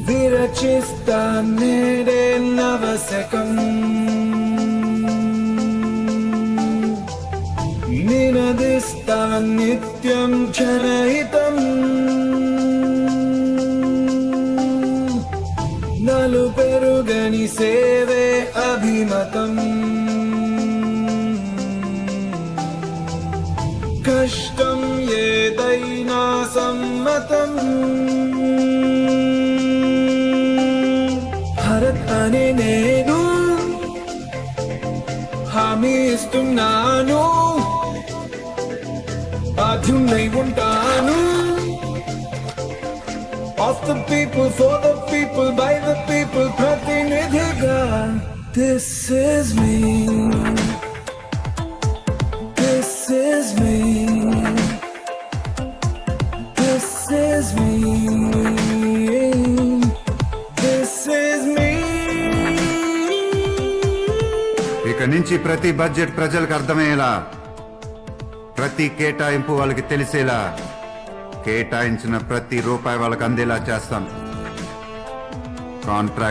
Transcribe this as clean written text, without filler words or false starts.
విరచిస్తా నేడే నవశకం నినదిస్తా నిత్యం జనహితం నలు పెరుగని సేవే అభిమతం కష్టం ఏదైనా సమ్మతం భరత్ అనే నేను హామీ ఇస్తున్నాను బాధ్యున్నై ఉంటాను Of the people, for the people, by the people, ప్రతినిధిగా This is me This is me This is me This is me ఇక నుంచి ప్రతి బడ్జెట్ ప్రజలకు అర్థమయ్యేలా, ప్రతి కేటాయింపు వాళ్ళకి తెలిసేలా, కేటాయించిన ప్రతి రూపాయి వాళ్ళకి అందేలా చేస్తాను. కాంట్రాక్ట్